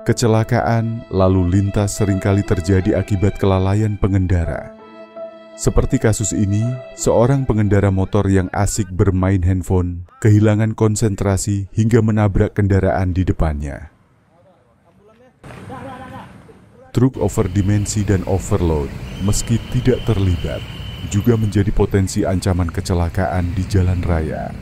Kecelakaan lalu lintas seringkali terjadi akibat kelalaian pengendara. Seperti kasus ini, seorang pengendara motor yang asik bermain handphone kehilangan konsentrasi hingga menabrak kendaraan di depannya. Truk overdimensi dan overload, meski tidak terlibat, juga menjadi potensi ancaman kecelakaan di jalan raya.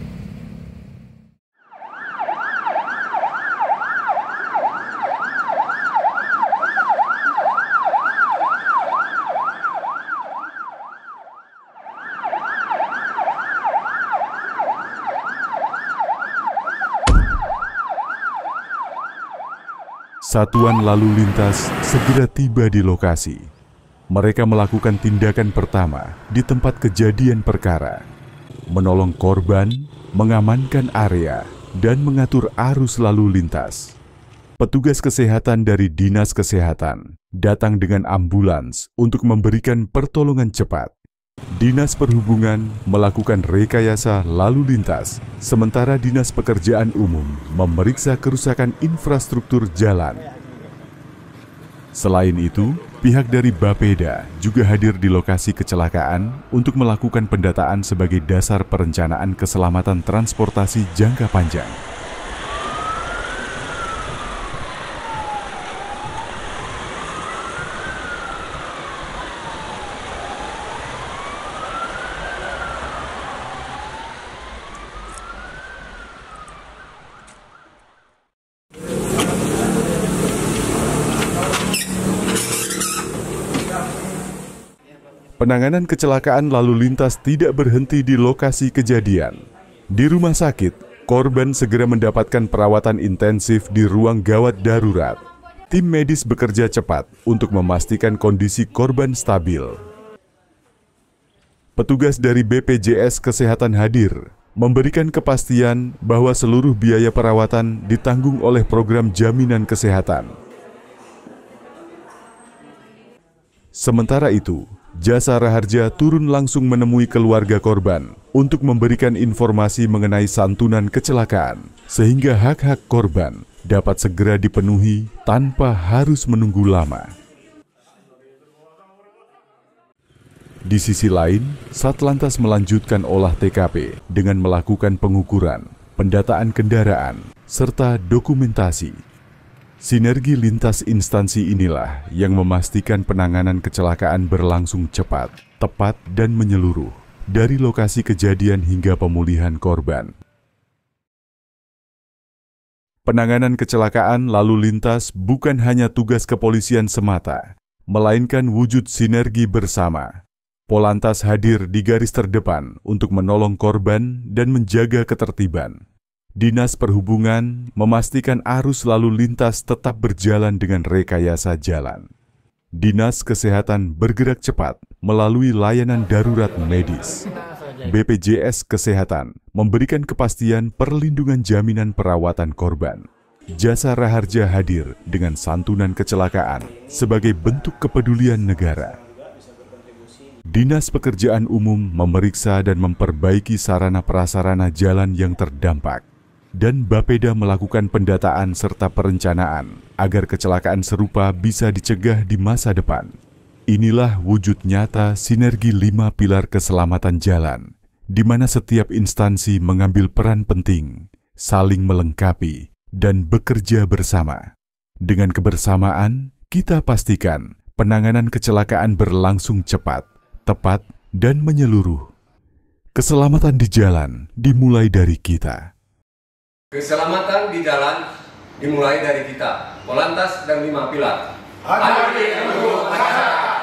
Satuan lalu lintas segera tiba di lokasi. Mereka melakukan tindakan pertama di tempat kejadian perkara, menolong korban, mengamankan area, dan mengatur arus lalu lintas. Petugas kesehatan dari Dinas Kesehatan datang dengan ambulans untuk memberikan pertolongan cepat. Dinas Perhubungan melakukan rekayasa lalu lintas, sementara Dinas Pekerjaan Umum memeriksa kerusakan infrastruktur jalan. Selain itu, pihak dari Bapeda juga hadir di lokasi kecelakaan untuk melakukan pendataan sebagai dasar perencanaan keselamatan transportasi jangka panjang. Penanganan kecelakaan lalu lintas tidak berhenti di lokasi kejadian. Di rumah sakit, korban segera mendapatkan perawatan intensif di ruang gawat darurat. Tim medis bekerja cepat untuk memastikan kondisi korban stabil. Petugas dari BPJS Kesehatan hadir, memberikan kepastian bahwa seluruh biaya perawatan ditanggung oleh program jaminan kesehatan. Sementara itu, Jasa Raharja turun langsung menemui keluarga korban untuk memberikan informasi mengenai santunan kecelakaan, sehingga hak-hak korban dapat segera dipenuhi tanpa harus menunggu lama. Di sisi lain, Satlantas melanjutkan olah TKP dengan melakukan pengukuran, pendataan kendaraan, serta dokumentasi. Sinergi lintas instansi inilah yang memastikan penanganan kecelakaan berlangsung cepat, tepat, dan menyeluruh dari lokasi kejadian hingga pemulihan korban. Penanganan kecelakaan lalu lintas bukan hanya tugas kepolisian semata, melainkan wujud sinergi bersama. Polantas hadir di garis terdepan untuk menolong korban dan menjaga ketertiban. Dinas Perhubungan memastikan arus lalu lintas tetap berjalan dengan rekayasa jalan. Dinas Kesehatan bergerak cepat melalui layanan darurat medis. BPJS Kesehatan memberikan kepastian perlindungan jaminan perawatan korban. Jasa Raharja hadir dengan santunan kecelakaan sebagai bentuk kepedulian negara. Dinas Pekerjaan Umum memeriksa dan memperbaiki sarana prasarana jalan yang terdampak. Dan Bapeda melakukan pendataan serta perencanaan agar kecelakaan serupa bisa dicegah di masa depan. Inilah wujud nyata sinergi 5 pilar keselamatan jalan, di mana setiap instansi mengambil peran penting, saling melengkapi, dan bekerja bersama. Dengan kebersamaan, kita pastikan penanganan kecelakaan berlangsung cepat, tepat, dan menyeluruh. Keselamatan di jalan dimulai dari kita. Keselamatan di jalan dimulai dari kita, Polantas dan 5 pilar. Hati-hati untuk masyarakat.